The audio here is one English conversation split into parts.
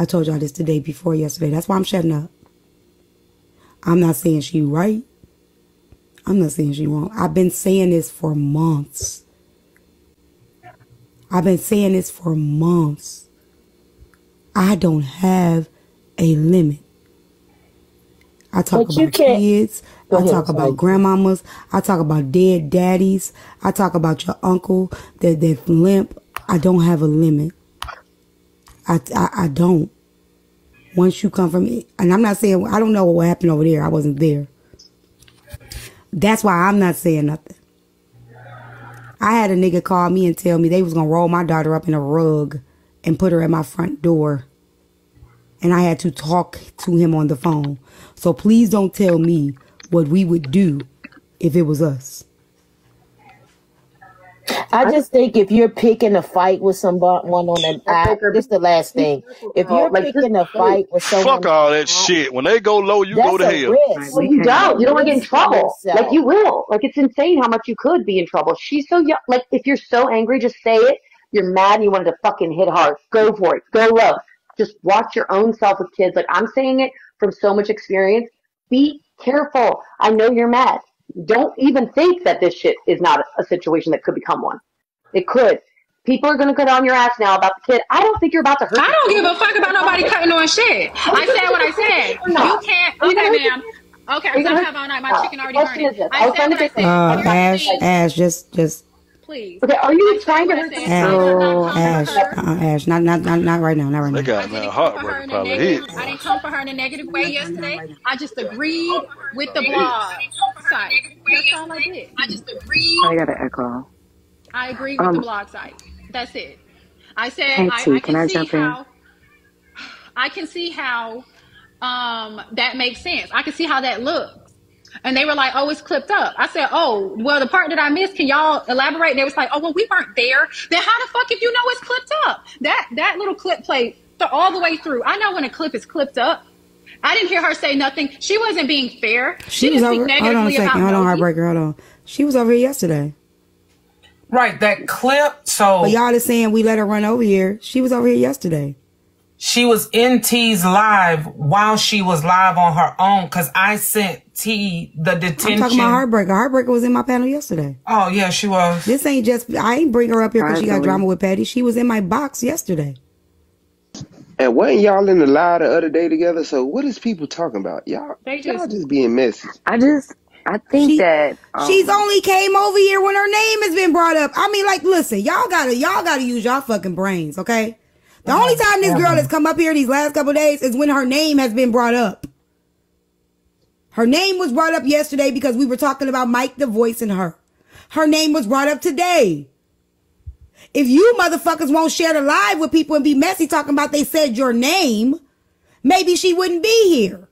I told y'all this the day before yesterday. That's why I'm shutting up. I'm not saying she right. I'm not saying she wrong. I've been saying this for months. I've been saying this for months. I don't have a limit. I talk about kids. I talk about grandmamas. I talk about dead daddies. I talk about your uncle that limp. I don't have a limit. I don't. Once you come from me, and I'm not saying, I don't know what happened over there. I wasn't there. That's why I'm not saying nothing. I had a nigga call me and tell me they was going to roll my daughter up in a rug and put her at my front door. And I had to talk to him on the phone. So please don't tell me what we would do if it was us. I just think if you're picking a fight with someone on an app, this is the last thing. If you're picking a fight with someone, fuck all that shit. When they go low, you go to hell. Well, you don't. You don't want to get in trouble. Like, you will. Like, it's insane how much you could be in trouble. She's so young. Like, if you're so angry, just say it. You're mad and you wanted to fucking hit hard. Go for it. Go low. Just watch your own self with kids. Like, I'm saying it from so much experience. Be careful. I know you're mad. Don't even think that this shit is not a situation that could become one. It could. People are going to cut on your ass now about the kid. I don't think you're about to hurt. I don't give a fuck about nobody cutting on shit. I said what I said. You can't. Okay, ma'am. Okay, I'm going to have all night. My chicken already burned. I said what I said. Ash, just. Please. Okay, are you trying to hurt Ash, Ash, not right now, not right now. They got my heartbreak probably hit. I didn't come for her in a negative way yesterday. I just agreed with the blog site. That's all I did. I just agreed. I got an echo. I agree with the blog site. That's it. I said hey, I can see how that makes sense. I can see how that looks. And they were like, oh, it's clipped up. I said, oh, well, the part that I missed, can y'all elaborate? And they was like, oh, well, we weren't there. Then how the fuck if you know it's clipped up? That little clip played all the way through. I know when a clip is clipped up. I didn't hear her say nothing. She wasn't being fair. She didn't speak negatively. Hold on a second. Hold on, Heartbreaker. Hold on. She was over here yesterday. Right, that clip. So but y'all is saying we let her run over here. She was over here yesterday. She was in T's live while she was live on her own because I sent T the detention. I'm talking about Heartbreaker. Heartbreaker was in my panel yesterday. Oh, yeah, she was. This ain't just, I ain't bring her up here because she got drama with Patty. She was in my box yesterday. And wasn't y'all in the live the other day together? So what is people talking about? Y'all just being messy. I think that she's only came over here when her name has been brought up. I mean, like, listen, y'all gotta use y'all fucking brains, okay? The only time this girl has come up here these last couple of days is when her name has been brought up. Her name was brought up yesterday because we were talking about Mike the Voice and her. Her name was brought up today. If you motherfuckers won't share the live with people and be messy talking about they said your name, maybe she wouldn't be here.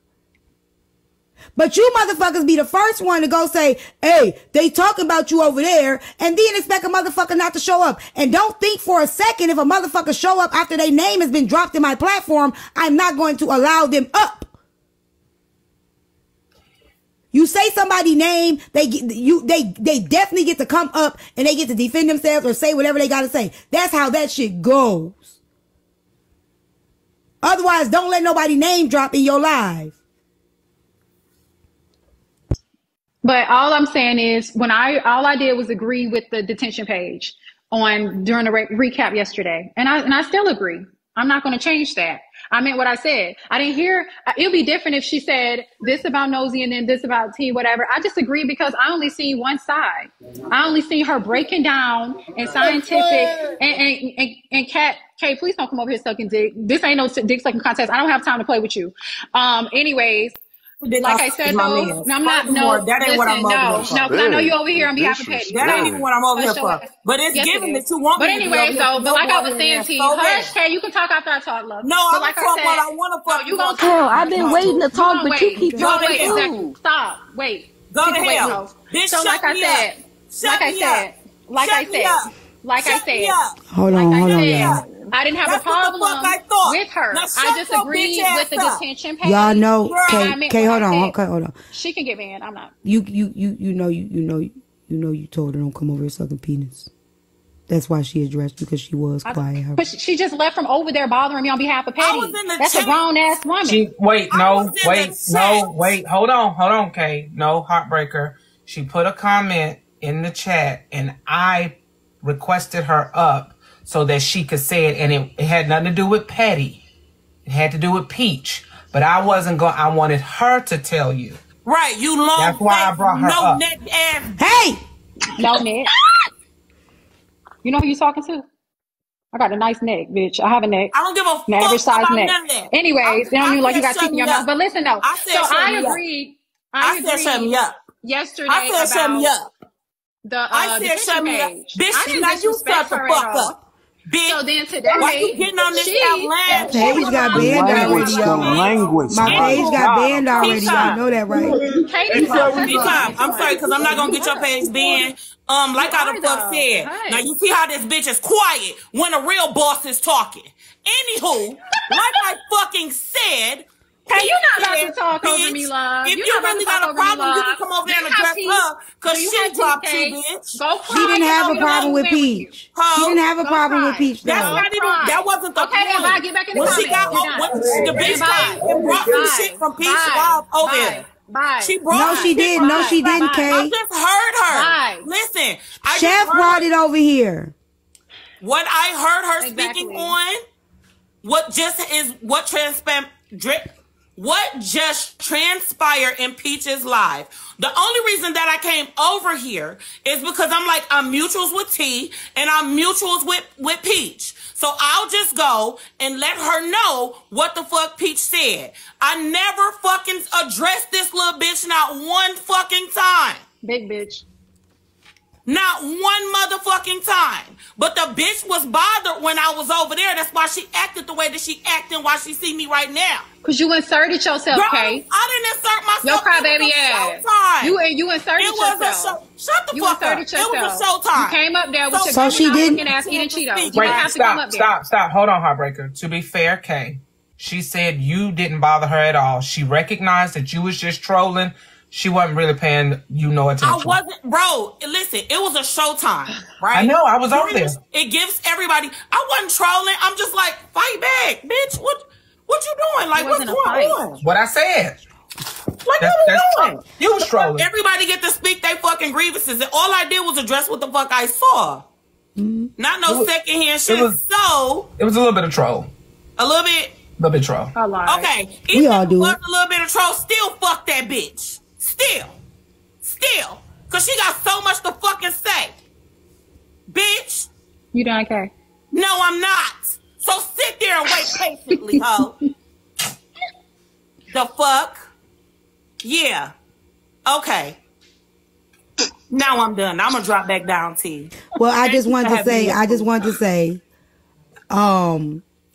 But you motherfuckers be the first one to go say, hey, they talking about you over there, and then expect a motherfucker not to show up. And don't think for a second if a motherfucker show up after their name has been dropped in my platform, I'm not going to allow them up. You say somebody's name, they definitely get to come up and they get to defend themselves or say whatever they got to say. That's how that shit goes. Otherwise, don't let nobody name drop in your live. But all I'm saying is all I did was agree with the detention page during the recap yesterday. And I still agree. I'm not going to change that. I meant what I said. I didn't hear, it'll be different if she said this about Nosy and then this about T, whatever. I just agree because I only see one side. I only see her breaking down and scientific and Kat, Kay, please don't come over here sucking dick. This ain't no dick sucking contest. I don't have time to play with you. Anyways, like I said, though, I'm not, that ain't what I'm over here for. No, because I know you over here on behalf of Petty. That ain't even what I'm over here for. But it's given that you want me to be over here. But like I was saying to you, hush, Kay, you can talk after I talk, love. No, I'm going to talk what I want to talk. You gonna hell, I've been waiting to talk, but you keep talking too. Stop, wait. Go to hell. So like I said, hold on, y'all. I didn't have a problem with her. I just agreed with the detention page. Y'all know, Kay, hold on. She can get banned. I'm not. You know you told her don't come over here sucking penis. That's why she addressed you, because she was quiet. But she just left from over there bothering me on behalf of Petty. That's a grown ass woman. Wait, hold on, Kay. No, Heartbreaker. She put a comment in the chat, and I requested her up so that she could say it, and it had nothing to do with Petty. It had to do with Peach. But I wasn't going. I wanted her to tell you. Right, you long. That's why I brought her up. Neck ass. Hey, no neck. You know who you talking to? I got a nice neck, bitch. I have a neck. I don't give a fuck average size about neck. none of that. Anyways, they don't like you got teeth in your mouth. But listen though, I agreed. I said shut me up. Yesterday, I said shut me up. I said shut me up. Bitch, now you shut the fuck up. Bitch. So then today, why you getting on this outland? My page got banned already, y'all. My page got banned already, y'all know that, right? I'm sorry, because I'm not going to get your page banned. Like I the fuck said. Now you see how this bitch is quiet when a real boss is talking. Anywho, like I fucking said, hey, you're not about to talk over me, love. If you really got a problem, you can come over there and address her, because she dropped you, bitch. She didn't have a problem with Peach. She didn't have a problem with Peach, though. That wasn't the point. Okay, get back in the comments. When she got the bitch came and brought some shit from Peach over there. She brought no, she didn't. No, she didn't, Kay. I just heard her. Listen, Chef brought it over here. What I heard her speaking on, what just transpired in Peach's life. The only reason that I came over here is because I'm mutuals with T and I'm mutuals with Peach. So I'll just go and let her know what the fuck Peach said. I never fucking addressed this little bitch not one fucking time. Big bitch. Not one motherfucking time. But the bitch was bothered when I was over there. That's why she acted the way that she acting while she see me right now. Because you inserted yourself, Kay. I didn't insert myself. Your crybaby ass. You inserted yourself. It was a show. Shut the fuck up. It was a showtime. You came up there with your so she didn't ass eating Cheetos. Wait, stop. Hold on, Heartbreaker. To be fair, Kay, she said you didn't bother her at all. She recognized that you was just trolling. She wasn't really paying you no attention. I wasn't, bro. Listen, it was a showtime, right? I know. I was over there. It gives everybody. I wasn't trolling. I'm just like, fight back, bitch. What you doing? Like, what's going on? What I said. Like, what you doing? You was trolling. Everybody get to speak their fucking grievances, and all I did was address what the fuck I saw. Not no secondhand shit. It was a little bit of troll. A little bit. A little bit troll. Okay. Even if it was a little bit of troll, still fuck that bitch. Still. Because she got so much to fucking say. Bitch. You done, Kay? No, I'm not. So sit there and wait patiently, ho. The fuck? Yeah. Okay. Now I'm done. I'm going to drop back down, T. Well, I just wanted to say,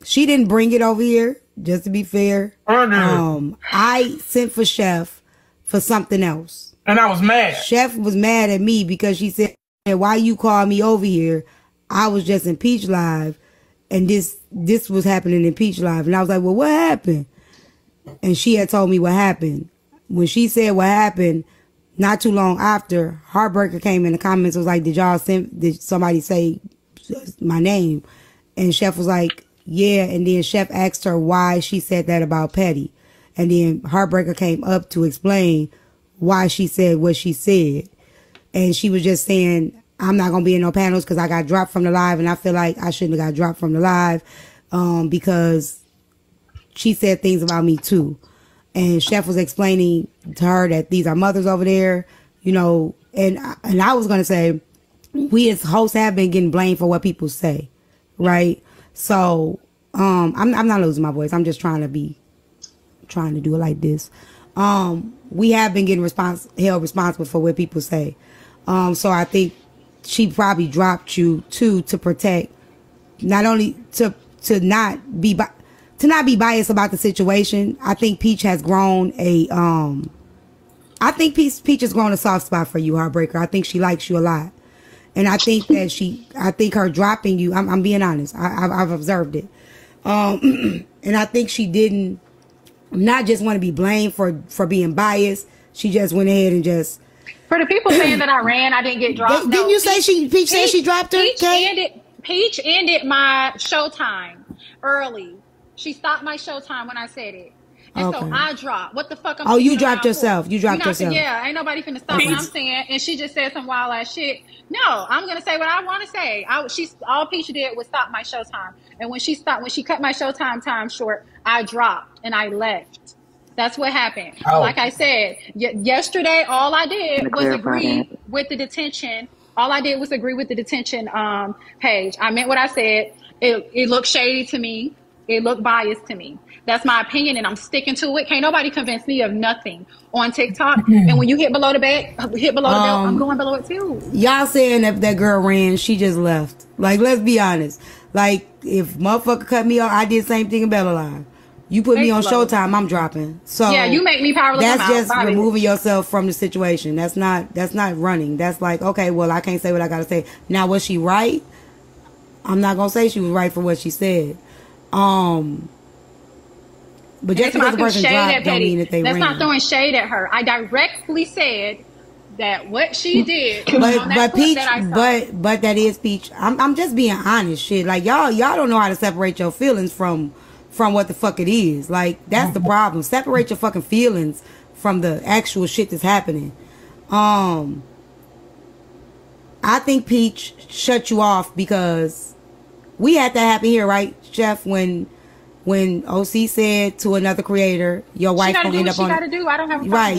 she didn't bring it over here, just to be fair. I sent for Chef for something else. And I was mad. Chef was mad at me because she said, why you called me over here? I was just in Peach Live and this was happening in Peach Live. And I was like, well, what happened? And she had told me what happened. When she said what happened, not too long after, Heartbreaker came in the comments, was like, did somebody say my name? And Chef was like, yeah. And then Chef asked her why she said that about Petty. And then Heartbreaker came up to explain why she said what she said. And she was just saying, I'm not going to be in no panels because I got dropped from the live. And I feel like I shouldn't have got dropped from the live because she said things about me too. And Chef was explaining to her that these are mothers over there, you know. And I was going to say, we as hosts have been getting blamed for what people say, right? So I'm not losing my voice. I'm just trying to do it like this. We have been getting held responsible for what people say. So I think she probably dropped you too to protect, not only to not be biased about the situation. I think Peach has grown Peach has grown a soft spot for you, Heartbreaker. I think she likes you a lot. And I think that I think her dropping you, I'm being honest. I've observed it. And I think she didn't not just want to be blamed for being biased. She just went ahead and just For the people saying that I ran, I didn't get dropped. Didn't you say Peach said she dropped her? Peach ended my showtime early. She stopped my showtime when I said it. And so I dropped. What the fuck? You dropped yourself. You dropped yourself. Yeah, ain't nobody finna stop what I'm saying. And she just said some wild ass shit. No, I'm gonna say what I want to say. All Peach did was stop my showtime. And when she cut my showtime time short, I dropped and I left. That's what happened. Oh. Like I said, yesterday, all I did was agree with the detention. All I did was agree with the detention page. I meant what I said. It looked shady to me. It looked biased to me. That's my opinion, and I'm sticking to it. Can't nobody convince me of nothing on TikTok. And when you hit below the belt, I'm going below it too. Y'all saying if that girl ran, she just left. Like, let's be honest. Like, if motherfucker cut me off, I did the same thing in Bella Line. You put me on Showtime, I'm dropping. So yeah, you make me powerless. That's just removing yourself from the situation. That's not running. That's like, okay, well, I can't say what I gotta say. Now, was she right? I'm not gonna say she was right for what she said. But just because the person dropped don't mean that they ran. That's not throwing shade at her. I directly said that what she did but Peach, but that is Peach. I'm just being honest, shit. Like y'all don't know how to separate your feelings from what the fuck it is. Like that's the problem. Separate your fucking feelings from the actual shit that's happening. I think Peach shut you off because we had that happen here, right, Chef? When OC said to another creator, your wife gonna end up on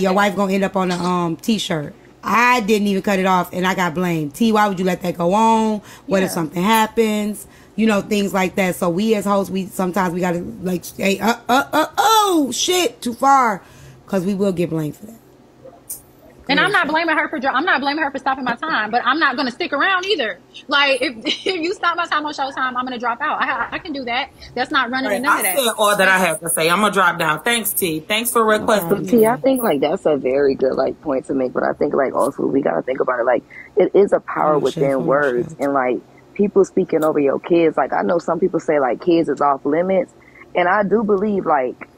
your wife gonna end up on a t-shirt. I didn't even cut it off and I got blamed. T, why would you let that go on? What if something happens? You know, things like that. So we as hosts, sometimes we gotta like, hey, oh shit, too far, because we will get blamed for that. And I'm not blaming her for stopping my time, but I'm not going to stick around either. Like, if you stop my time on Showtime, I'm going to drop out. I can do that. That's not running none of that. I said all that I have to say. I'm going to drop down. Thanks, T. Thanks for requesting. T, I think, like, that's a very good, like, point to make. But I think, like, also we got to think about it. Like, it is a power within words. And, like, people speaking over your kids. Like, I know some people say, like, kids is off limits. And I do believe, like,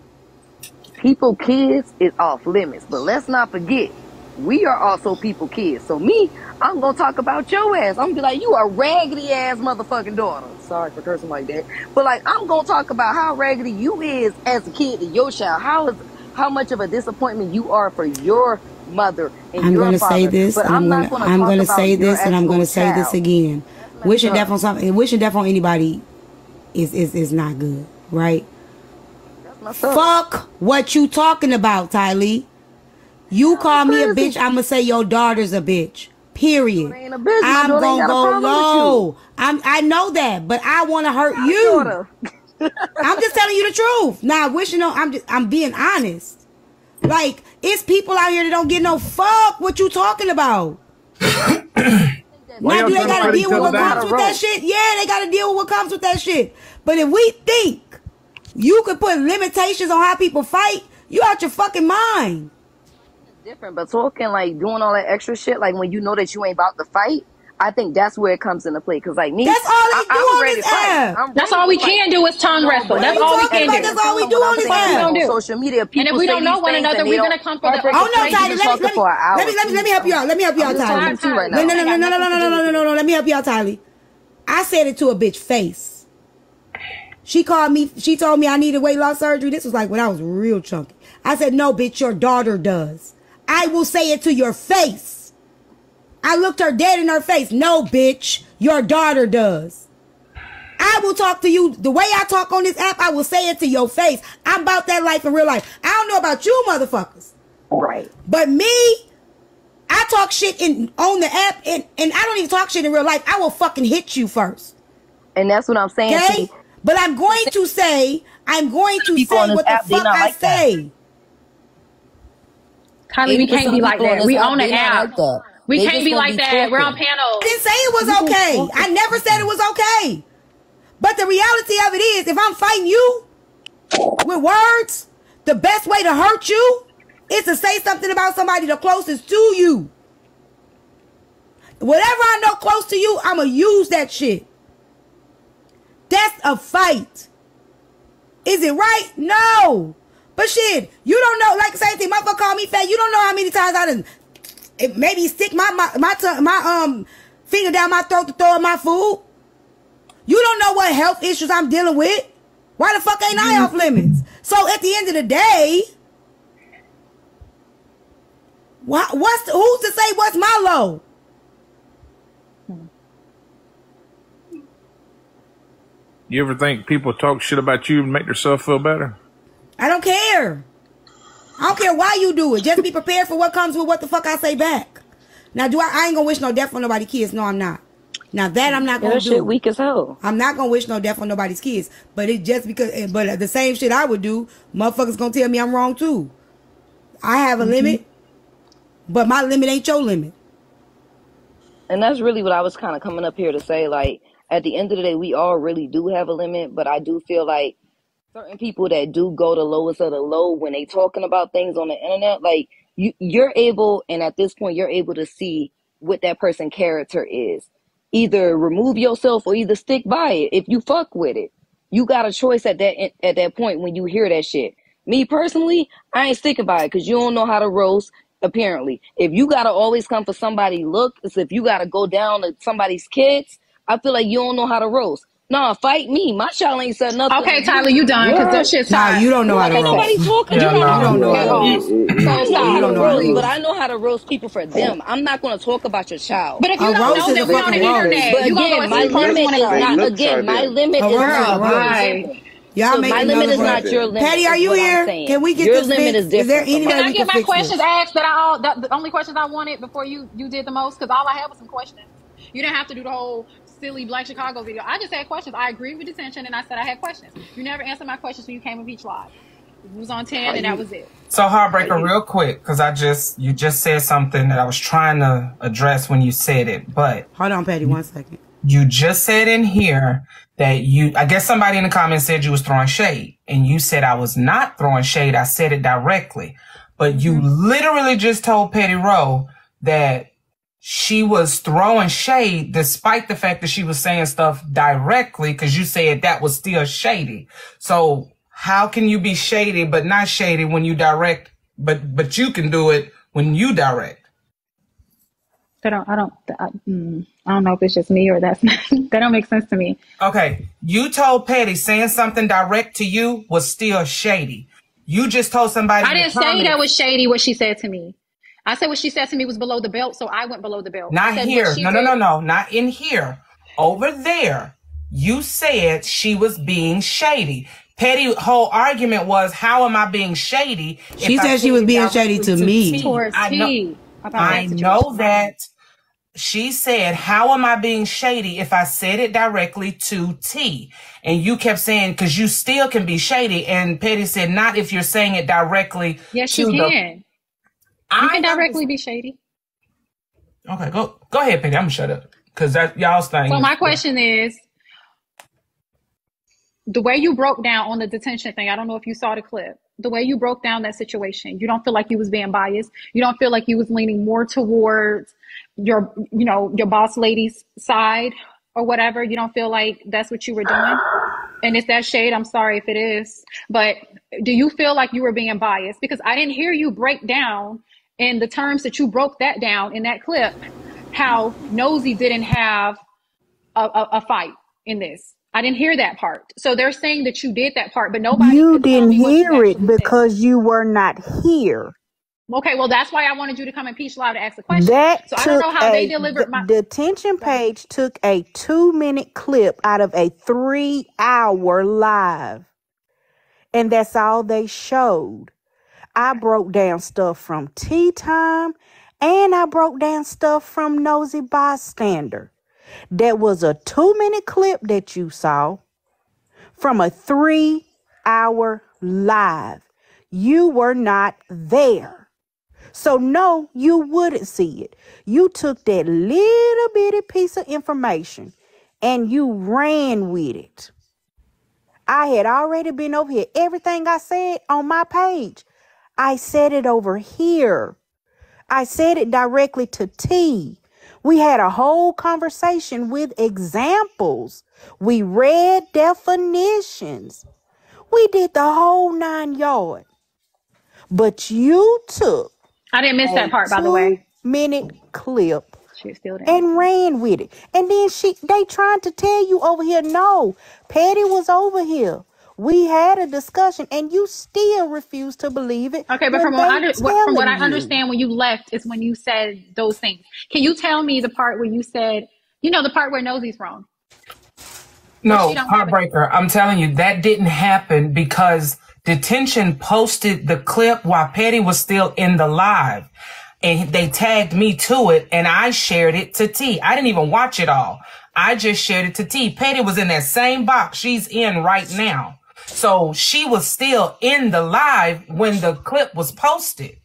kids is off limits. But let's not forget, we are also people kids. So me, I'm going to talk about your ass. I'm going to be like, you a raggedy ass motherfucking daughter. Sorry for cursing like that. But like, I'm going to talk about how raggedy you is as a kid to your child. How much of a disappointment you are for your mother and your father. I'm going to say this and I'm going to say this again. Wishing death on anybody is not good, right? Fuck what you talking about, Tylee. You call me a bitch, I'm going to say your daughter's a bitch. Period. I'm going to go low. I know that, but I want to hurt you. I'm just telling you the truth. Now, I'm being honest. Like, it's people out here that don't get no fuck what you talking about. Now, do they got to deal with what comes with that shit? Yeah, they got to deal with what comes with that shit. But if we think you could put limitations on how people fight, you out your fucking mind. Different, but talking like doing all that extra shit, like when you know that you ain't about to fight, I think that's where it comes into play. Because like me, that's all they do on this app. That's all we can do is tongue wrestle. That's all we can do. That's all we do on this app. On social media, people and if we don't know one another, we're gonna come for the. Oh no, Tylee, let me help you out. Let me help you out, Tylee. No. Let me help you out, Tylee. I said it to a bitch face. She called me. She told me I needed weight loss surgery. This was like when I was real chunky. I said, no, bitch, your daughter does. I will say it to your face. I looked her dead in her face. No, bitch, your daughter does. I will talk to you the way I talk on this app. I will say it to your face. I'm about that life in real life. I don't know about you motherfuckers. Right. But me, I talk shit on the app and I don't even talk shit in real life. I will fucking hit you first. And that's what I'm saying. Okay? But I'm going to say what the fuck I say. Kylie, we can't be like that. We own an app. We can't be like that. We're on panels. I didn't say it was okay. I never said it was okay. But the reality of it is, if I'm fighting you with words, the best way to hurt you is to say something about somebody the closest to you. Whatever I know close to you, I'm going to use that shit. That's a fight. Is it right? No. But shit, you don't know, like the same thing, motherfucker call me fat. You don't know how many times I done maybe stick my finger down my throat to throw in my food. You don't know what health issues I'm dealing with. Why the fuck ain't I off limits? So at the end of the day, who's to say what's my low? You ever think people talk shit about you to make themselves feel better? I don't care. I don't care why you do it. Just be prepared for what comes with what the fuck I say back. Now, I ain't gonna wish no death on nobody's kids. No, I'm not. Now that I'm not gonna do. Shit weak as hell. I'm not gonna wish no death on nobody's kids. But it just because. But the same shit I would do, motherfuckers gonna tell me I'm wrong too. I have a limit, but my limit ain't your limit. And that's really what I was kind of coming up here to say. Like, at the end of the day, we all really do have a limit, but I do feel like certain people that do go the lowest of the low when they talking about things on the internet, like you're able, and at this point, you're able to see what that person's character is. Either remove yourself or either stick by it. If you fuck with it, you got a choice at that point when you hear that shit. Me personally, I ain't sticking by it because you don't know how to roast. Apparently, if you gotta always come for somebody's look, it's if you gotta go down to somebody's kids, I feel like you don't know how to roast. Nah, fight me. My child ain't said nothing. Okay, Tyler, you done because that shit's tired. Nah, you don't know how to roast. Nobody talking. Yeah, you don't know how to roast. You don't know how to roast, but I know how to roast people for them. I'm not going to talk about your child. But if you don't know, then we on the internet. But again, my limit is not. Again, my limit is not. Right. Y'all my limit is not your limit. Patty, are you here? Can we get your this limit is different? Is there any way Can I we get can my fix questions this? asked the only questions I wanted before you did the most? Because all I had was some questions. You didn't have to do the whole silly Black Chicago video. I just had questions. I agreed with detention and I said I had questions. You never answered my questions when you came with Peach Live. It was on 10 and that was it. So Heartbreaker, real quick, because you just said something that I was trying to address when you said it, but hold on, Patty, 1 second. You just said in here that I guess somebody in the comments said you was throwing shade, and you said I was not throwing shade. I said it directly, but you literally just told Petty Rowe that she was throwing shade despite the fact that she was saying stuff directly because you said that was still shady. So how can you be shady but not shady when you direct, but you can do it when you direct? I don't know if it's just me or that don't make sense to me. Okay, you told Petty saying something direct to you was still shady. You just told somebody. I didn't say that was shady what she said to me. I said what she said to me was below the belt, so I went below the belt. Not here. No, not in here. Over there, you said she was being shady. Petty whole argument was, how am I being shady? She said she was being shady to me. I know that. She said, how am I being shady if I said it directly to T? And you kept saying, because you still can be shady. And Petty said, not if you're saying it directly. Yes, you can. You can directly be shady. Okay, go ahead, Petty. I'm going to shut up. Because y'all's thing. So my question is, the way you broke down on the detention thing, I don't know if you saw the clip. The way you broke down that situation, you don't feel like you was being biased. You don't feel like you was leaning more towards your boss lady's side or whatever. You don't feel like that's what you were doing. And if that's shade, I'm sorry if it is. But do you feel like you were being biased? Because I didn't hear you break down in the terms that you broke that down in that clip, how Nosy didn't have a fight in this. I didn't hear that part. So they're saying that you did that part, but nobody. You didn't hear it because you were not here. Okay, well, that's why I wanted you to come and Peach Live to ask a question. So I don't know how they delivered my... The detention page took a 2-minute clip out of a 3-hour live. And that's all they showed. I broke down stuff from Tea Time and I broke down stuff from Nosy Bystander. That was a 2-minute clip that you saw from a 3-hour live. You were not there. So no, you wouldn't see it. You took that little bitty piece of information and you ran with it. I had already been over here. Everything I said on my page, I said it over here. I said it directly to T. We had a whole conversation with examples. We read definitions. We did the whole 9 yards. But you took... I didn't miss that part, by the way. 2-minute clip and ran with it. And then they trying to tell you over here, no, Patty was over here. We had a discussion, and you still refuse to believe it. Okay, but from what I understand, when you left is when you said those things. Can you tell me the part where you said, the part where Nosey's wrong? No, Heartbreaker, I'm telling you, that didn't happen because Detention posted the clip while Petty was still in the live. And they tagged me to it, and I shared it to T. I didn't even watch it all. I just shared it to T. Petty was in that same box she's in right now. So she was still in the live when the clip was posted.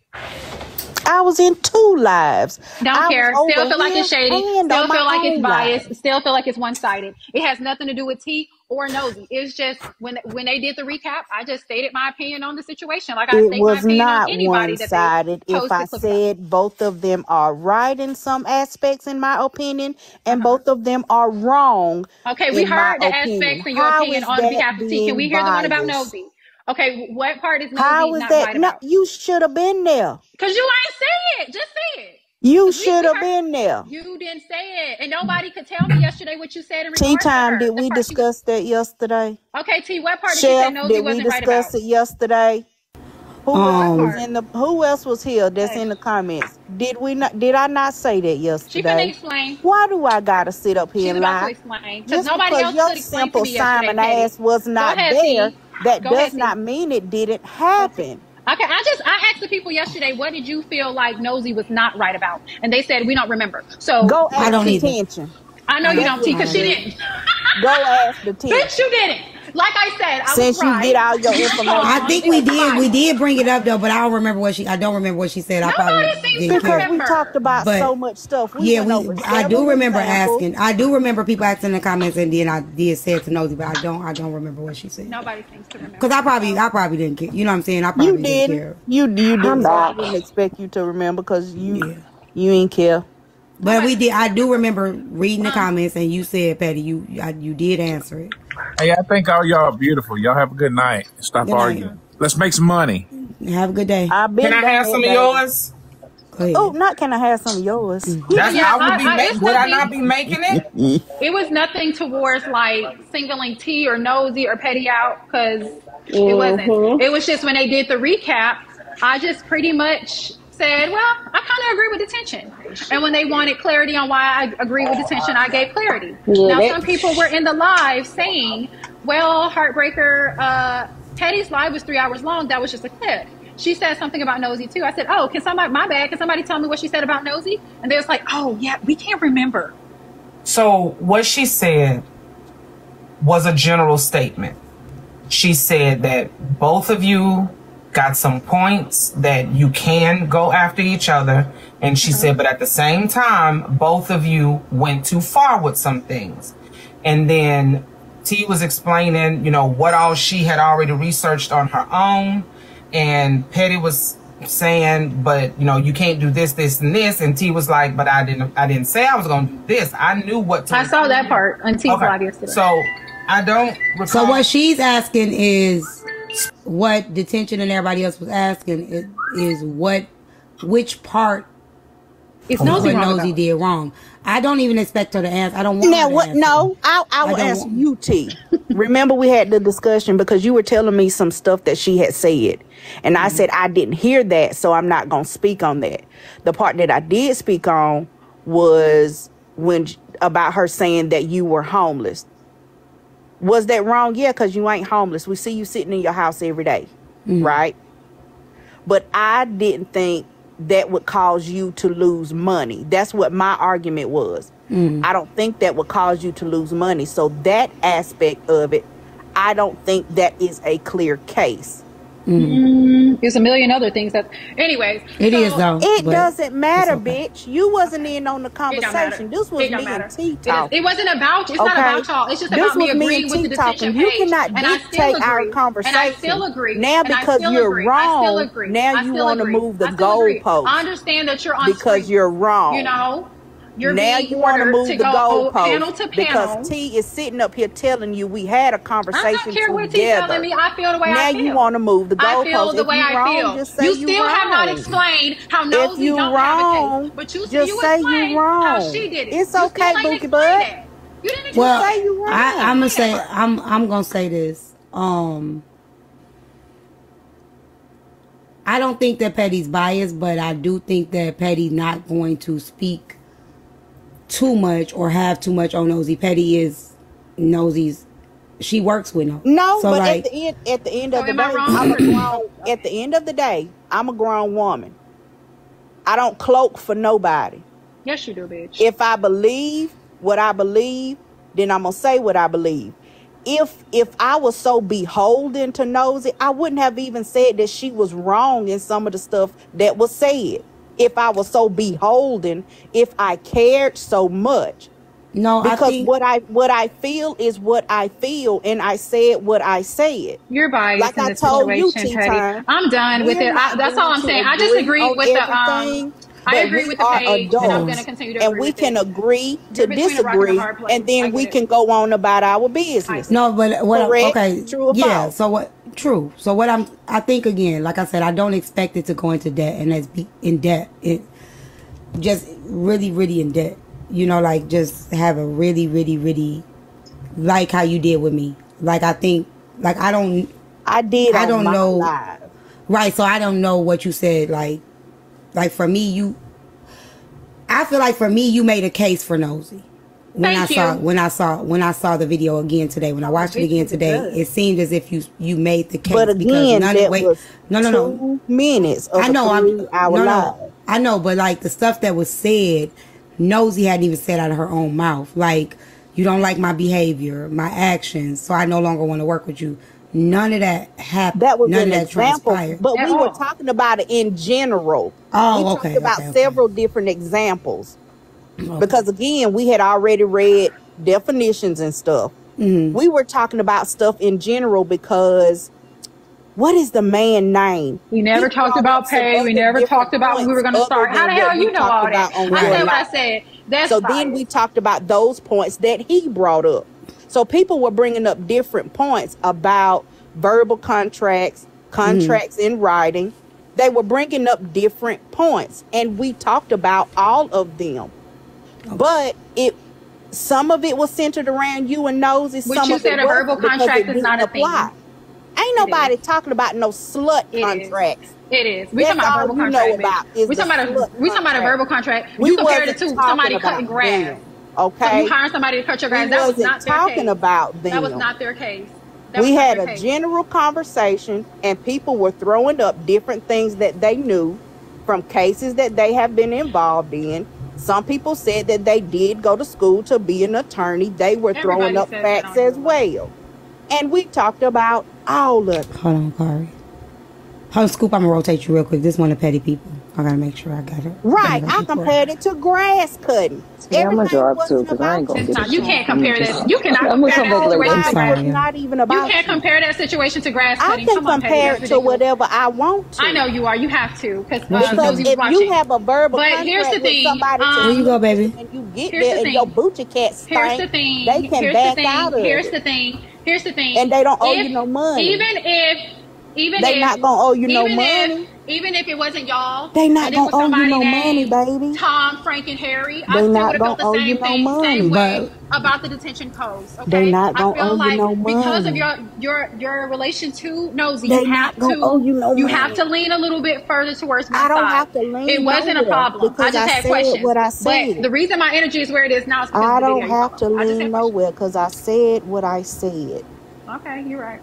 I was in 2 lives. Don't care. Still feel like it's shady. Still feel like it's biased. Still feel like it's one-sided. It has nothing to do with T or Nosy. It's just when they did the recap, I just stated my opinion on the situation. Like I state my opinion on anybody that they one-sided. If I said both of them are right in some aspects, in my opinion, and both of them are wrong. Okay, we heard the aspects in your opinion on behalf of T. Can we hear the one about Nosy? Okay, what part is Nosy not right about? You should have been there. Because you ain't say it. Just say it. You should have been there. You didn't say it. And nobody could tell me yesterday what you said in regards Tea time, did we discuss that yesterday? Okay, T, what part did you say Nosy wasn't right about? Did we discuss it yesterday? Who else was here that's in the comments? Did I not say that yesterday? She finna explain. Why do I gotta sit up here and lie? Just because your simple Simon ass was not there, that does not mean it didn't happen. Okay, I asked the people yesterday, what did you feel like Nosy was not right about? And they said, we don't remember. So go ask Detention. I know you don't, T, because she didn't. Go ask Detention. Bitch, you didn't. Like I said, I Since was right. You get all your information. I think we did bring it up though, but I don't remember what she said. I probably didn't care. We talked about so much stuff. I do remember asking. I do remember people asking in the comments, and then I did say it to Nosy, but I don't remember what she said. Nobody seems to remember. Because I probably didn't care. You know what I'm saying? I probably didn't care. You didn't. I didn't expect you to remember because you ain't care. But we did. I do remember reading the comments, and you said, Patty, you did answer it. Hey, I think all y'all are beautiful. Y'all have a good night. Stop arguing. Let's make some money. Have a good day. Can I have some of yours? Oh, not can I have some of yours? Would I not be making it? It was nothing towards like singling T or Nosy or Petty out because it wasn't. It was just when they did the recap, I just pretty much said, well, I kind of agree with Detention. And when they wanted clarity on why I agree with Detention, I gave clarity. Now, some people were in the live saying, well, Heartbreaker, Petty's live was 3 hours long. That was just a clip. She said something about Nosy too. I said, oh, my bad. Can somebody tell me what she said about Nosy? And they was like, oh, yeah, we can't remember. So what she said was a general statement. She said that both of you got some points that you can go after each other. And she said, but at the same time, both of you went too far with some things. And then T was explaining, what all she had already researched on her own. And Petty was saying, but, you can't do this, this, and this. And T was like, but I didn't say I was going to do this. I knew what to do. I saw that part on T's live yesterday. So I don't recall. So what she's asking is, what Detention and everybody else was asking is which part is Nosy did wrong. I don't even expect her to answer. I don't want her to answer. No, I will answer you, T. Remember we had the discussion because you were telling me some stuff that she had said. And I said I didn't hear that, so I'm not going to speak on that. The part that I did speak on was about her saying that you were homeless. Was that wrong? Yeah, because you ain't homeless. We see you sitting in your house every day, right? But I didn't think that would cause you to lose money. That's what my argument was. I don't think that would cause you to lose money. So that aspect of it, I don't think that is a clear case. There's a million other things anyways. It is though. It doesn't matter, bitch. You wasn't in on the conversation. This was me and T talking. It wasn't about you. It's not about y'all. It's just about me agreeing with the Detention page. You cannot dictate our conversation. And I still agree. Now because you're wrong, now you want to move the goalpost. I understand that you're on because you're wrong. you're now being you want to move to the goalpost panel to panel. Because T is sitting up here telling you we had a conversation together. I don't care what T telling me. I feel the way I feel. Now you want to move the goalpost. I feel the way I feel. Just say you still have not explained how Nosy don't have a case. But you explained how she did it. It's okay, Bookie Bud. You didn't say you wrong. I'm gonna say I'm gonna say this. I don't think that Petty's biased, but I do think that Petty's not going to speak too much or have too much on Nosy. Petty is Nosy's. She works with him. No, so but like, at the end of the day, at the end of the day, I'm a grown woman. I don't cloak for nobody. Yes, you do, bitch. If I believe what I believe, then I'm gonna say what I believe. If I was so beholden to Nosy, I wouldn't have even said that she was wrong in some of the stuff that was said. If I was so beholden, if I cared so much. No, because I think what I feel is what I feel, and I said what I said. You're biased like in I this told situation, you, Petty. I'm done with it. That's all I'm saying. I just agree with the I agree with the page, adults, and I'm going to continue to agree. And we can agree to disagree, and then we can go on about our business. No, but what? Correct? Okay, true or yeah. false? So what? True. So what? I think again, like I said, I don't expect it to go into debt, and let's be in debt. It just really, really in debt. You know, like just have a really, really, really like how you did with me. Like I think, like I don't know. Live. Right. So I don't know what you said. Like for me, I feel like for me, you made a case for Nosy. When I saw the video again today, when I watched it again today, it seemed as if you made the case. But again, that was no 2 minutes of I know, a 3-hour live. I know, but like the stuff that was said, Nosy hadn't even said out of her own mouth. Like, you don't like my behavior, my actions, so I no longer want to work with you. None of that happened. That was none an of that example, transpired. but we were talking about it in general. Oh, we talked about several different examples. Because again, we had already read definitions and stuff. Mm-hmm. We were talking about stuff in general because what is the man name? We never talked about pay. We never talked about when we were going to start. How the hell you know all that? I said what I said. That's so then we talked about those points that he brought up. So people were bringing up different points about verbal contracts, in writing. They were bringing up different points, and we talked about all of them. Okay. But some of it was centered around you and Nosy. Which you said a verbal contract is not a thing. Ain't nobody talking about no slut contracts. It is. We talking about verbal contract. We talking about a verbal contract. You compared it to somebody cutting grass. Okay. So you hiring somebody to cut your grass. That was not their case. Talking about them. That was not their case. We had a general conversation, and people were throwing up different things that they knew from cases that they have been involved in. Some people said that they did go to school to be an attorney. They were throwing up facts as well. And we talked about all of it. Hold on, Kari. Hold on, Scoop, I'm going to rotate you real quick. This one of the petty people. I got to make sure I got it. Right. I compared it to grass cutting. Yeah, I'm going to drop too because I ain't going to get it. You can't compare that. You cannot compare that situation to grass. Not even about you can't compare that situation to grass cutting. I can compare it to whatever I want to. I know you are. You have to. Because if you have a verbal contract here's the thing. with somebody where you go, baby? And you get there and your booty cat stink, here's the thing. They can back out of it. Here's the thing. Here's the thing. And they don't owe you no money. Even they not gonna owe you no money. Even if it wasn't y'all, they not gonna owe you no money, baby. Tom, Frank, and Harry, I still would have felt the same thing, same way about the detention codes. Okay, they not gonna owe you no money because of your relation to Nosy. They not gonna owe you no money. You have to lean a little bit further towards my side. I don't have to lean. It wasn't a problem. I just had questions. What I said. But the reason my energy is where it is now is because I don't have to lean nowhere because I said what I said. Okay, you're right.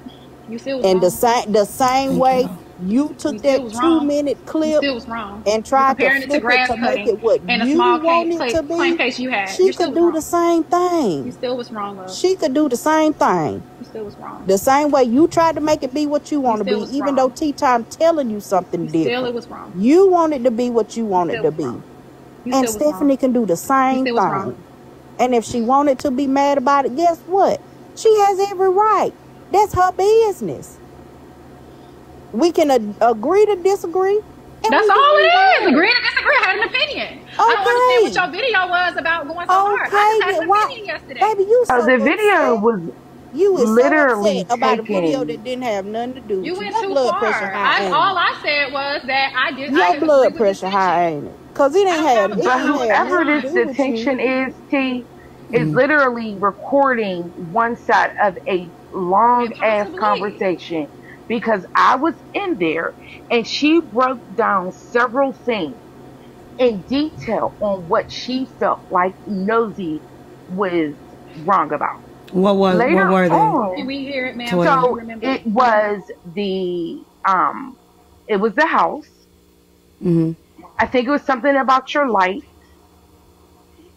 You still and the same way you took that 2-minute clip and tried to flip it to make it what you wanted to be. She could do the same thing. You still was wrong, love. She could do the same thing. You still was wrong. The same way you tried to make it be what you want to be, even though TeaTyme telling you something different. Still it was wrong. You wanted to be what you wanted to be. And Stephanie can do the same thing. And if she wanted to be mad about it, guess what? She has every right. That's her business. We can agree to disagree, That's all it is. Agree to disagree. I had an opinion. Okay. I don't understand what your video was about going so hard. I just had an opinion yesterday. Baby, you so the video was literally so about a video that didn't have nothing to do with you. Went too far. All I said was that I did. Your blood pressure high, ain't it? Because it ain't had. But whoever this detention is, T, is literally recording one side of a long ass conversation, because I was in there and she broke down several things in detail on what she felt like Nosy was wrong about. What were they? Can we hear it, ma'am? So it was the house. Mm-hmm. I think it was something about your light.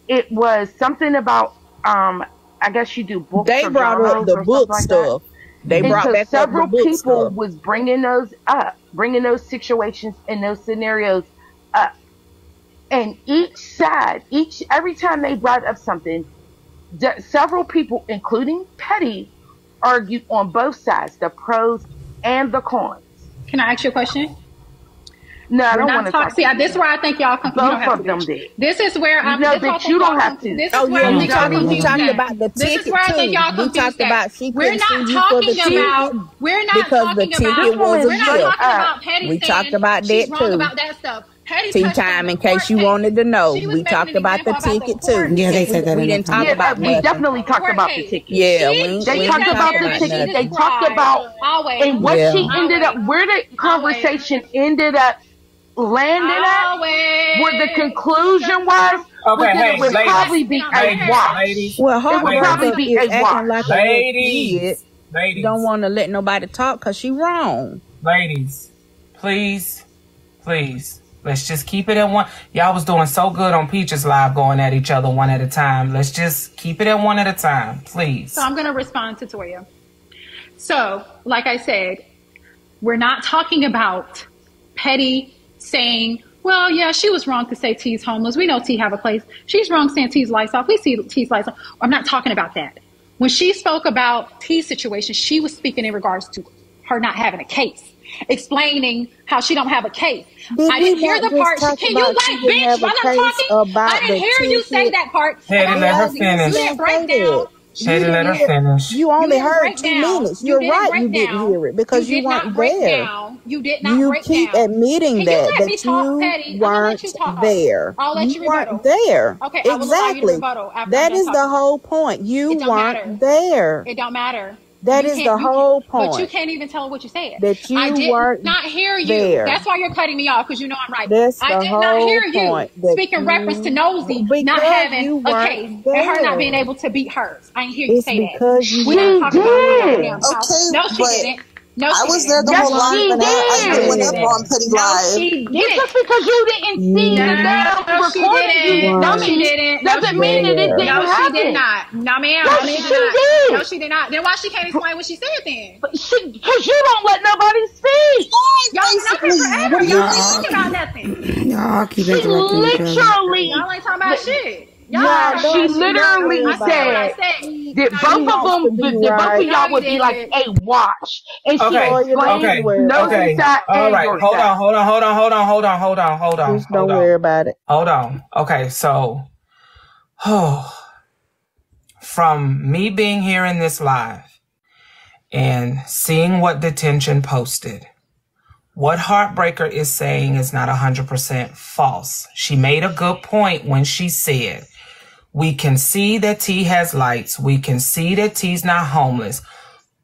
It was something about I guess you do books. They brought up the book stuff. They brought back several people was bringing those up, bringing those situations and those scenarios up. And each side, every time they brought up something, several people, including Petty, argued on both sides, the pros and the cons. Can I ask you a question? No, I don't want to talk. See, this is where I think y'all come. Both of them did. This is where I'm. No, but you don't have to. This is where we talked about the ticket. This is where I think y'all confused. We talked about she We're not talking about. We're not because the ticket was a gift. We talked about that too. About that stuff. Tea time, in case you wanted to know, we talked about the ticket too. Yeah, they said that. We didn't talk about. We definitely talked about the ticket. Yeah, they talked about the ticket. They talked about and what she ended up, where the conversation ended up landing at, where the conclusion was. Okay, it would probably be a wash. Well, it would probably be a wash. Like ladies, don't want to let nobody talk because she wrong. Ladies, please. Let's just keep it at one. Y'all was doing so good on Peaches Live going at each other one at a time. Let's just keep it at one at a time, please. So I'm going to respond to Toya. So, like I said, we're not talking about Petty saying, well, yeah, she was wrong to say T's homeless. We know T have a place. She's wrong saying T's lights off. We see T's lights off. I'm not talking about that. When she spoke about T's situation, she was speaking in regards to her not having a case. Explaining how she don't have a case. I didn't hear the part. Can you bitch while I'm talking? I didn't hear you say that part. Hey, let her finish. You didn't break down. Let her finish. You only heard 2 minutes. You're right. You didn't hear it because you weren't there. You did not break down. You keep admitting that you weren't there. I'll let you rebuttal. You weren't there. Okay, exactly. That is the whole point. You weren't there. It don't matter. That is the whole point. But you can't even tell what you said. That you I did weren't not hear you. there. That's why you're cutting me off, because you know I'm right. I did not hear you speaking reference to Nosy not having a case and her not being able to beat hers. I didn't hear you say that. We didn't talk about no, she didn't. No, I was there the whole live, and I went up on Petty Live. Just because you didn't see the recording, doesn't mean that it didn't happen. No, she did not. No, ma'am. Yes, she did. No, she did not. Then why she can't explain what she said then? Because you don't let nobody speak. Y'all not forever. Y'all ain't talking about nothing. Y'all keep interrupting each other. Y'all ain't talking about shit. Yeah, she literally said that both of y'all would be like a wash. And she explained okay. All right, hold on. Just don't worry about it. Hold on. Okay, so from me being here in this live and seeing what Detention posted, what Heartbreaker is saying is not 100% false. She made a good point when she said, we can see that T has lights. We can see that T's not homeless.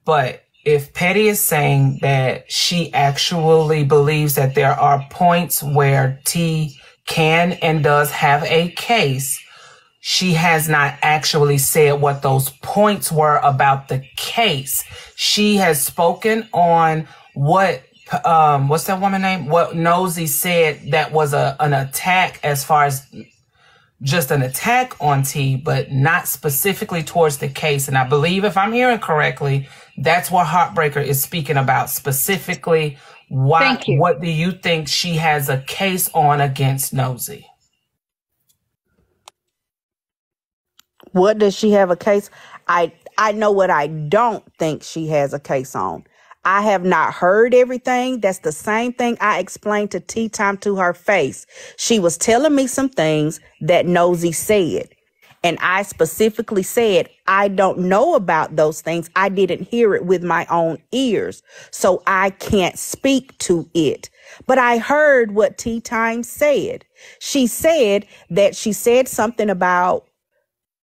But if Petty is saying that she actually believes that there are points where T can and does have a case, she has not actually said what those points were about the case. She has spoken on what what's that woman name? What Nosy said that was an attack, as far as just an attack on T, but not specifically towards the case. And I believe, if I'm hearing correctly, that's what Heartbreaker is speaking about specifically. What do you think she has a case on against Nosy? What does she have a case? I know what I don't think she has a case on. I have not heard everything. That's the same thing I explained to Tea Time to her face. She was telling me some things that Nosy said. And I specifically said, I don't know about those things. I didn't hear it with my own ears, so I can't speak to it. But I heard what Tea Time said. She said that she said something about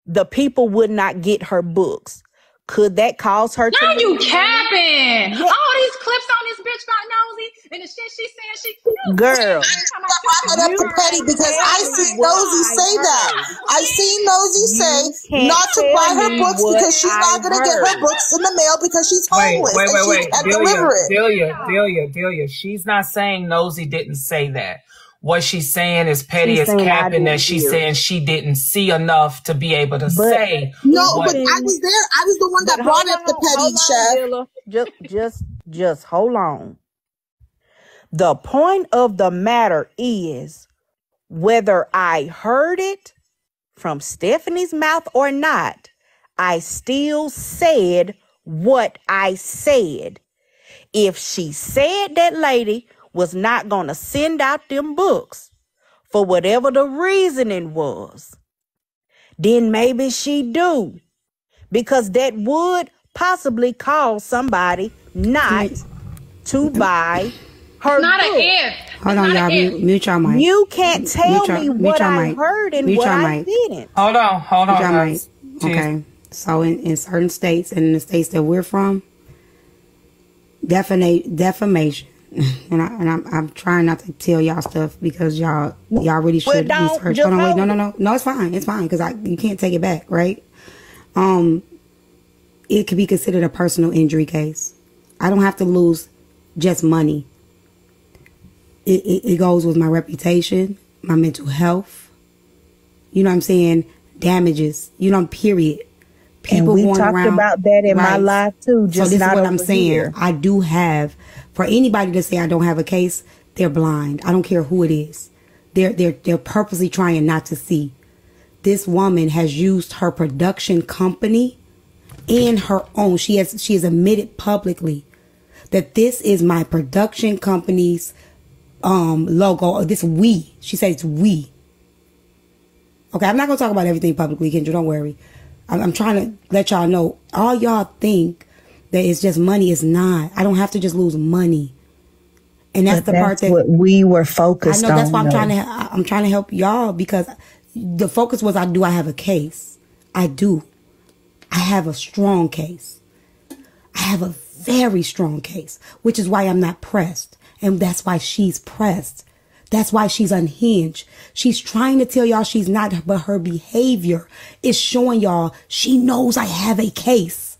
the people would not get her books. Could that cause her to... Now you capping! Yeah. All these clips on this bitch got Nosy and the shit she saying she... Girl. Step right up to Petty because I see Nosy say that. I see Nosy say not to buy her books because she's not going to get her books in the mail because she's homeless. Wait. Delia. She's not saying Nosy didn't say that. What she's saying is Petty is capping that she's saying she didn't see enough to be able to say. No, but I was there. I was the one that brought up the Petty, Chef. Just hold on. The point of the matter is whether I heard it from Stephanie's mouth or not, I still said what I said. If she said that lady was not going to send out them books for whatever the reasoning was, then maybe she do. Because that would possibly cause somebody not to buy her not book. An if. Hold on, y'all. Mute your mic. You can't tell me what I heard and what I didn't. Hold on. Okay. So in certain states and in the states that we're from, defamation. And I'm trying not to tell y'all stuff because y'all really should research. Hold on, wait, no, it's fine because you can't take it back, right? It could be considered a personal injury case. I don't have to lose just money. It goes with my reputation, my mental health. You know what I'm saying? Damages. Period. People and we talked about that in my life too. Just so this is what I'm saying. Here. I do have, for anybody to say I don't have a case, they're blind. I don't care who it is. They're purposely trying not to see. This woman has used her production company and her own. She has admitted publicly that this is my production company's logo. This we. She said it's we. Okay, I'm not gonna talk about everything publicly, Kendra. Don't worry. I'm trying to let y'all know. All y'all think that it's just money. It's not. I don't have to just lose money. And that's part that what we were focused on. I know that's why I'm trying to help y'all because the focus was do I have a case? I do. I have a strong case. I have a very strong case, which is why I'm not pressed. And that's why she's pressed. That's why she's unhinged. She's trying to tell y'all she's not, but her behavior is showing y'all she knows I have a case.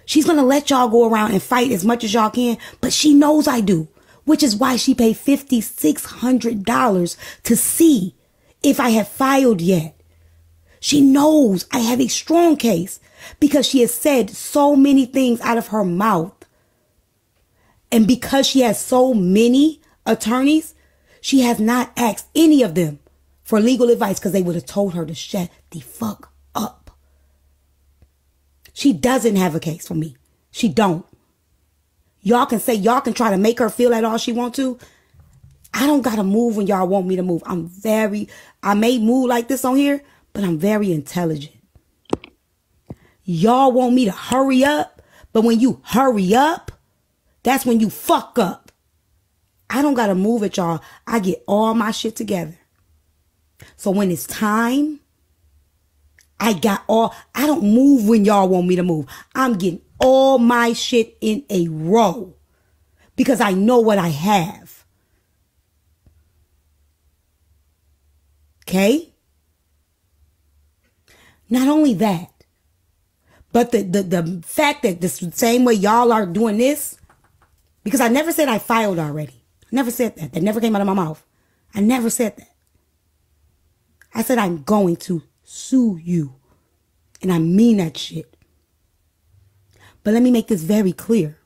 She's going to let y'all go around and fight as much as y'all can, but she knows I do, which is why she paid $5,600 to see if I have filed yet. She knows I have a strong case because she has said so many things out of her mouth. And because she has so many attorneys, she has not asked any of them for legal advice because they would have told her to shut the fuck up. She doesn't have a case for me. She don't. Y'all can try to make her feel that all she want to. I don't got to move when y'all want me to move. I may move like this on here, but I'm very intelligent. Y'all want me to hurry up, but when you hurry up, that's when you fuck up. I don't got to move at y'all. I get all my shit together. So when it's time, I don't move when y'all want me to move. I'm getting all my shit in a row because I know what I have. Okay? Not only that, but the fact that the same way y'all are doing this, because I never said I filed already. I never said that. That never came out of my mouth. I never said that. I said I'm going to sue you. And I mean that shit. But let me make this very clear.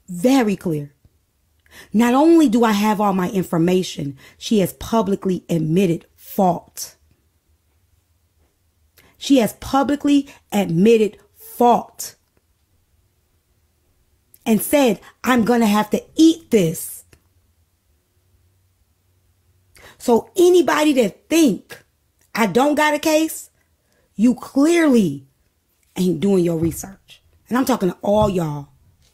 Very clear. Not only do I have all my information, she has publicly admitted fault. She has publicly admitted fault. and said, I'm going to have to eat this. So anybody that think I don't got a case, you clearly ain't doing your research. And I'm talking to all y'all.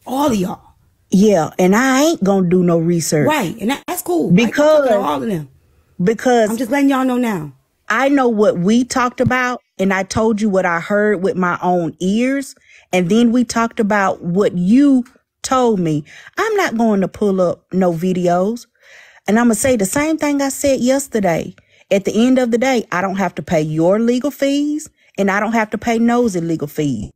All of y'all. Yeah, and I ain't gonna do no research. Right, and that's cool. Because I'm all of them. Because I'm just letting y'all know now. I know what we talked about, and I told you what I heard with my own ears, and then we talked about what you told me. I'm not going to pull up no videos, and I'm gonna say the same thing I said yesterday. At the end of the day, I don't have to pay your legal fees, and I don't have to pay Nosy legal fees.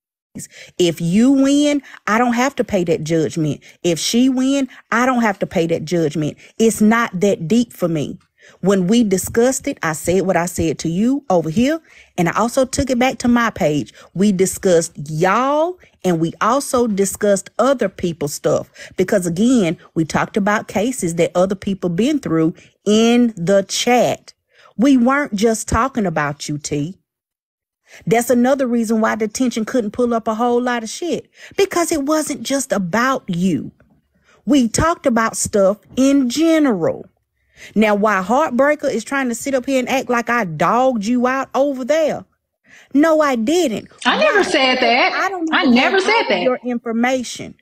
If you win, I don't have to pay that judgment. If she win, I don't have to pay that judgment. It's not that deep for me. When we discussed it, I said what I said to you over here, and I also took it back to my page. We discussed y'all, and we also discussed other people's stuff. Because again, we talked about cases that other people been through in the chat. We weren't just talking about you, T. That's another reason why detention couldn't pull up a whole lot of shit. Because it wasn't just about you. We talked about stuff in general. Now, why Heartbreaker is trying to sit up here and act like I dogged you out over there. No, I didn't. I never said that. I never said that. Your information.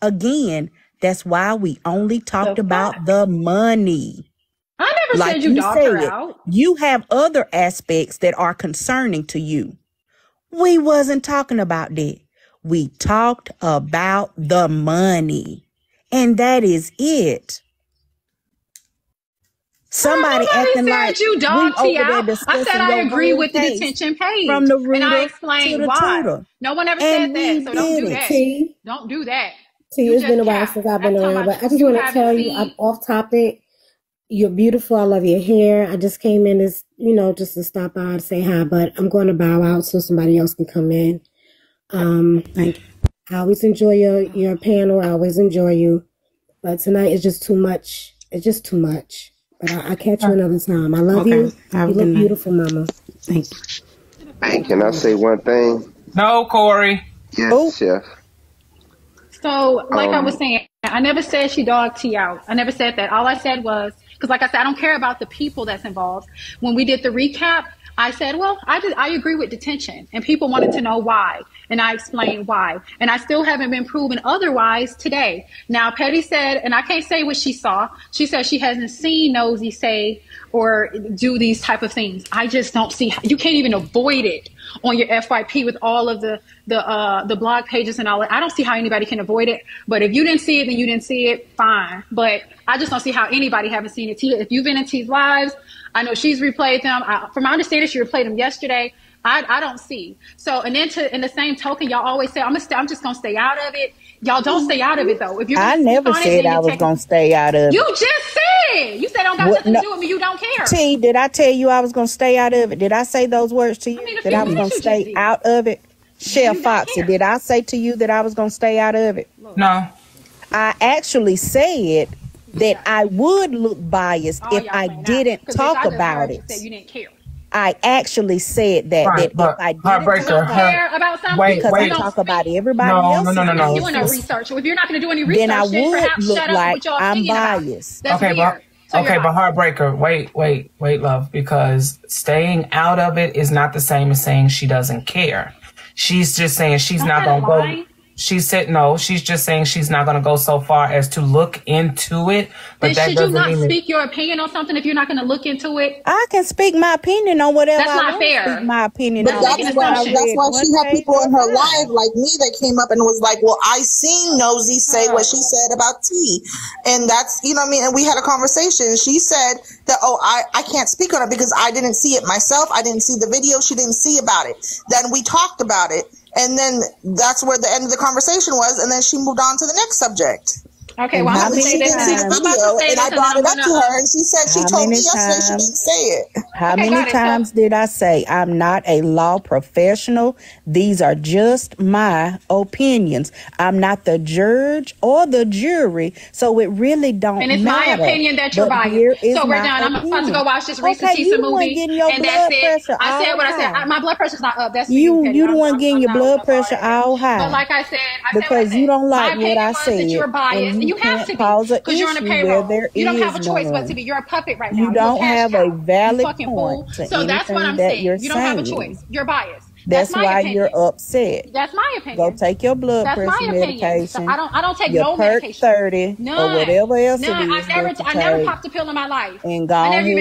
Again, that's why we only talked about the money. I never said you dogged her out. You have other aspects that are concerning to you. We wasn't talking about that. We talked about the money. And that is it. Somebody acting like you dogged T out. I said I agree with the detention page. From the and I explained why. No one ever said that. So don't do that. T, don't do that. T, it's been a while since I've been around, but I just want to tell you, I'm off topic. You're beautiful. I love your hair. I just came in as, just to stop by and say hi, but I'm going to bow out so somebody else can come in. Thank you. I always enjoy your panel. I always enjoy you. But tonight is just too much. It's just too much. But I'll catch you another time. I love you. You look beautiful, Mama. Thank you. Hey, can I say one thing? No, Corey. Yes, Chef. So, like I was saying, I never said she dogged T out. I never said that. All I said was, because like I said, I don't care about the people that's involved. When we did the recap, I said, well, I agree with detention. And people wanted to know why. And I explained why. And I still haven't been proven otherwise today. Now, Petty said, and I can't say what she saw. She said she hasn't seen Nosy say or do these type of things. I just don't see how, you can't even avoid it on your FYP with all of the blog pages and all that. I don't see how anybody can avoid it. But if you didn't see it, then you didn't see it, fine. But I just don't see how anybody haven't seen it. If you've been in T's lives, I know she's replayed them. From my understanding, she replayed them yesterday. I don't see. So, and then in the same token, y'all always say, I'm just going to stay out of it. Y'all don't stay out of it, though. If I never said I was going to stay out of it. You just said. You said don't got nothing to do with me. You don't care. T, did I tell you I was going to stay out of it? Did I say those words to you? That I was going to stay out of it? Chef Foxy, did I say to you that I was going to stay out of it? No. I actually said that I would look biased if I didn't talk about it. You didn't care. I actually said that, right, that if I didn't care about something, because I talk about everybody else. No. Doing no research. If you're not going to do any research, then I would look like I'm biased. Okay, but Heartbreaker, wait, love, because staying out of it is not the same as saying she doesn't care. She's just saying she's not going to go. She said no. She's just saying she's not going to go so far as to look into it. But then should you not speak your opinion on something if you're not going to look into it? I can speak my opinion on whatever. That's not fair. Speak my opinion. But that's why she had people in her live like me that came up and was like, "Well, I seen Nosy say what she said about T," and that's what I mean. And we had a conversation. She said that, I can't speak on it because I didn't see it myself. I didn't see the video. She didn't see about it. Then we talked about it. And then that's where the end of the conversation was. And then she moved on to the next subject. Okay, well, I'm about to say this. And I brought it up to her, and she said she told me yesterday she didn't say it. How many times did I say I'm not a law professional? These are just my opinions. I'm not the judge or the jury, so it really don't matter. And it's my opinion that you're biased. So we're done. I'm about to go watch this Reese Tisa movie, and that's it. I said what I said. My blood pressure's not up. That's you. You the one getting your blood pressure all high. But like I said, because you don't like what I said. You're biased, and you have to be because you're on a payroll. You don't have a choice but to be. You're a puppet right now. You don't have a valid point to so that's what I'm saying. You don't have a choice. You're biased. That's why you're upset. That's my opinion. Go take your blood pressure medication. I don't take your no Perk medication. 30 or whatever else it is. I never popped a pill in my life. And go ahead and